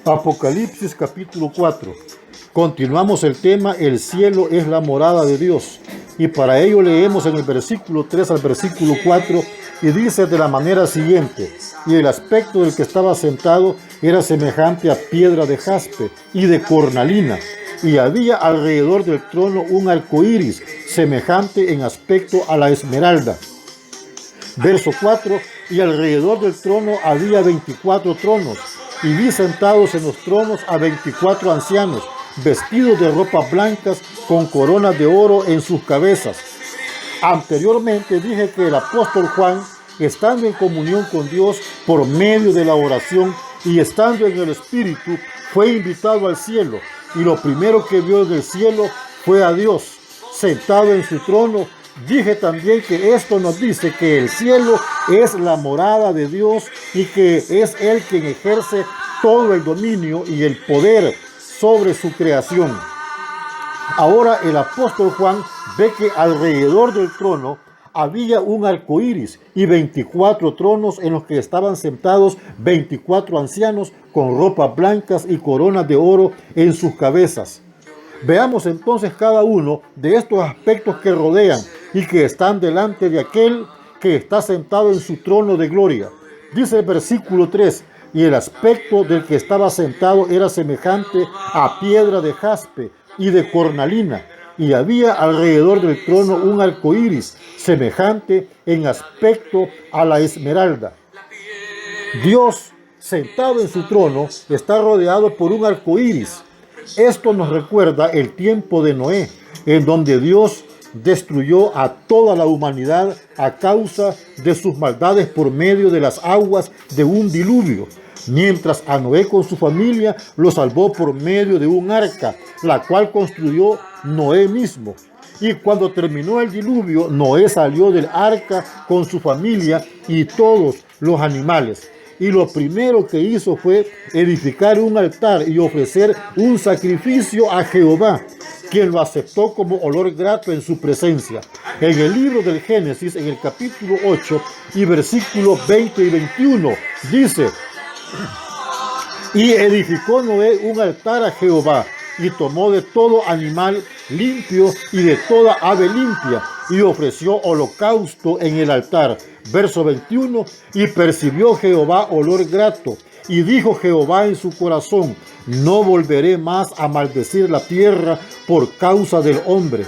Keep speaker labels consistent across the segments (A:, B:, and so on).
A: Apocalipsis capítulo 4. Continuamos el tema, el cielo es la morada de Dios. Y para ello leemos en el versículo 3 al versículo 4 y dice de la manera siguiente: y el aspecto del que estaba sentado era semejante a piedra de jaspe y de cornalina, y había alrededor del trono un arco iris semejante en aspecto a la esmeralda. Verso 4: y alrededor del trono había 24 tronos, y vi sentados en los tronos a 24 ancianos, vestidos de ropas blancas, con coronas de oro en sus cabezas. Anteriormente dije que el apóstol Juan, estando en comunión con Dios por medio de la oración y estando en el Espíritu, fue invitado al cielo, y lo primero que vio en el cielo fue a Dios, sentado en su trono. Dije también que esto nos dice que el cielo es la morada de Dios y que es Él quien ejerce todo el dominio y el poder sobre su creación. Ahora el apóstol Juan ve que alrededor del trono había un arco iris y 24 tronos en los que estaban sentados 24 ancianos con ropas blancas y coronas de oro en sus cabezas. Veamos entonces cada uno de estos aspectos que rodean y que están delante de aquel que está sentado en su trono de gloria. Dice el versículo 3: y el aspecto del que estaba sentado era semejante a piedra de jaspe y de cornalina, y había alrededor del trono un arco iris semejante en aspecto a la esmeralda. Dios, sentado en su trono, está rodeado por un arco iris. Esto nos recuerda el tiempo de Noé, en donde Dios destruyó a toda la humanidad a causa de sus maldades por medio de las aguas de un diluvio, mientras a Noé con su familia lo salvó por medio de un arca, la cual construyó Noé mismo. Y cuando terminó el diluvio, Noé salió del arca con su familia y todos los animales. Y lo primero que hizo fue edificar un altar y ofrecer un sacrificio a Jehová, quien lo aceptó como olor grato en su presencia. En el libro del Génesis, en el capítulo 8 y versículos 20 y 21, dice: y edificó Noé un altar a Jehová, y tomó de todo animal limpio y de toda ave limpia, y ofreció holocausto en el altar. Verso 21, y percibió Jehová olor grato, y dijo Jehová en su corazón: no volveré más a maldecir la tierra por causa del hombre,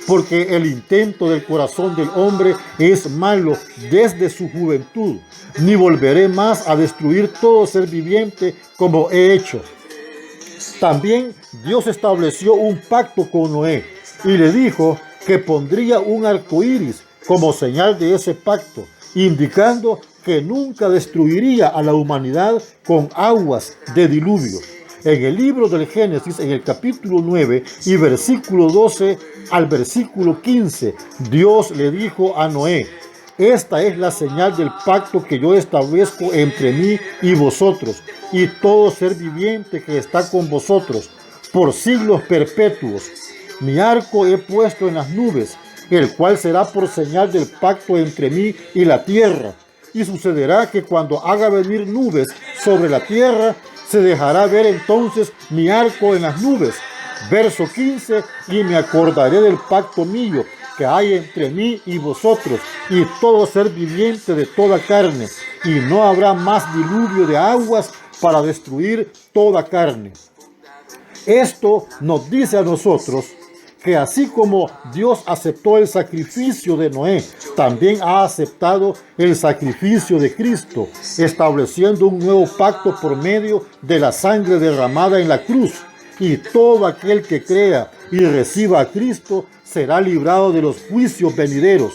A: porque el intento del corazón del hombre es malo desde su juventud, ni volveré más a destruir todo ser viviente como he hecho. También Dios estableció un pacto con Noé y le dijo que pondría un arco iris como señal de ese pacto, indicando que nunca destruiría a la humanidad con aguas de diluvio. En el libro del Génesis, en el capítulo 9 y versículo 12 al versículo 15, Dios le dijo a Noé: esta es la señal del pacto que yo establezco entre mí y vosotros, y todo ser viviente que está con vosotros, por siglos perpetuos. Mi arco he puesto en las nubes, el cual será por señal del pacto entre mí y la tierra. Y sucederá que cuando haga venir nubes sobre la tierra, se dejará ver entonces mi arco en las nubes. Verso 15, y me acordaré del pacto mío que hay entre mí y vosotros, y todo ser viviente de toda carne, y no habrá más diluvio de aguas para destruir toda carne. Esto nos dice a nosotros que así como Dios aceptó el sacrificio de Noé, también ha aceptado el sacrificio de Cristo, estableciendo un nuevo pacto por medio de la sangre derramada en la cruz. Y todo aquel que crea y reciba a Cristo será librado de los juicios venideros.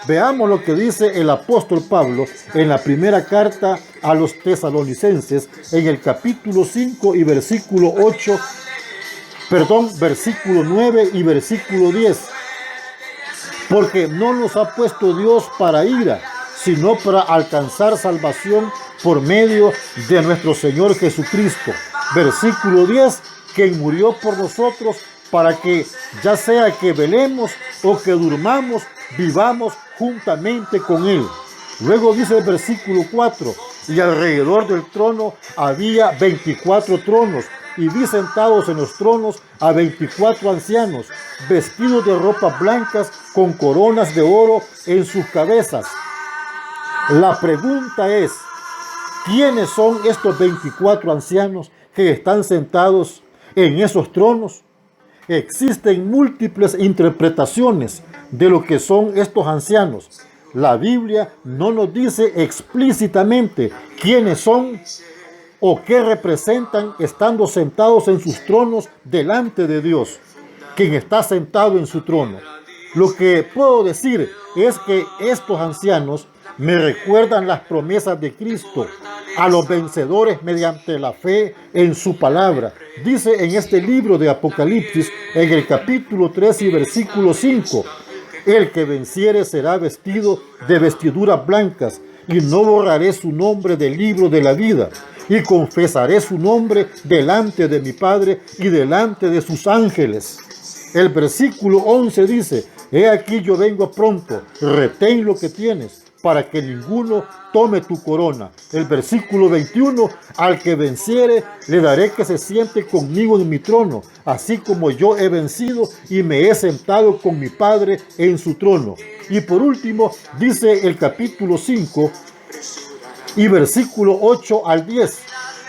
A: Veamos lo que dice el apóstol Pablo en la primera carta a los tesalonicenses, en el capítulo 5 y versículo 9 y versículo 10. Porque no nos ha puesto Dios para ira, sino para alcanzar salvación por medio de nuestro Señor Jesucristo. Versículo 10, quien murió por nosotros para que, ya sea que velemos o que durmamos, vivamos juntamente con Él. Luego dice el versículo 4, y alrededor del trono había 24 tronos, y vi sentados en los tronos a 24 ancianos, vestidos de ropas blancas con coronas de oro en sus cabezas. La pregunta es, ¿quiénes son estos 24 ancianos que están sentados en esos tronos? Existen múltiples interpretaciones de lo que son estos ancianos. La Biblia no nos dice explícitamente quiénes son o qué representan estando sentados en sus tronos delante de Dios, quien está sentado en su trono. Lo que puedo decir es que estos ancianos me recuerdan las promesas de Cristo a los vencedores mediante la fe en su palabra. Dice en este libro de Apocalipsis, en el capítulo 3 y versículo 5, el que venciere será vestido de vestiduras blancas, y no borraré su nombre del libro de la vida, y confesaré su nombre delante de mi Padre y delante de sus ángeles. El versículo 11 dice, he aquí yo vengo pronto, retén lo que tienes, para que ninguno tome tu corona. El versículo 21, al que venciere, le daré que se siente conmigo en mi trono, así como yo he vencido y me he sentado con mi Padre en su trono. Y por último, dice el capítulo 5 y versículo 8 al 10.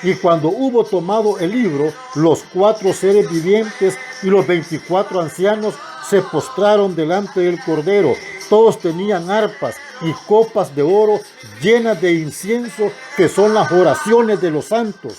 A: Y cuando hubo tomado el libro, los 4 seres vivientes y los 24 ancianos se postraron delante del Cordero. Todos tenían arpas y copas de oro llenas de incienso, que son las oraciones de los santos.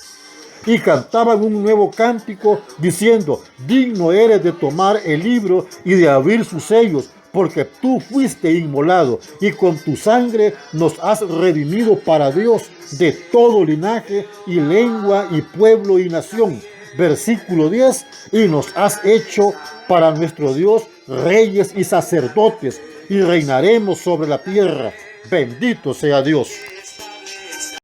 A: Y cantaban un nuevo cántico diciendo, digno eres de tomar el libro y de abrir sus sellos, porque tú fuiste inmolado y con tu sangre nos has redimido para Dios de todo linaje y lengua y pueblo y nación. Versículo 10, y nos has hecho para nuestro Dios reyes y sacerdotes, y reinaremos sobre la tierra. Bendito sea Dios.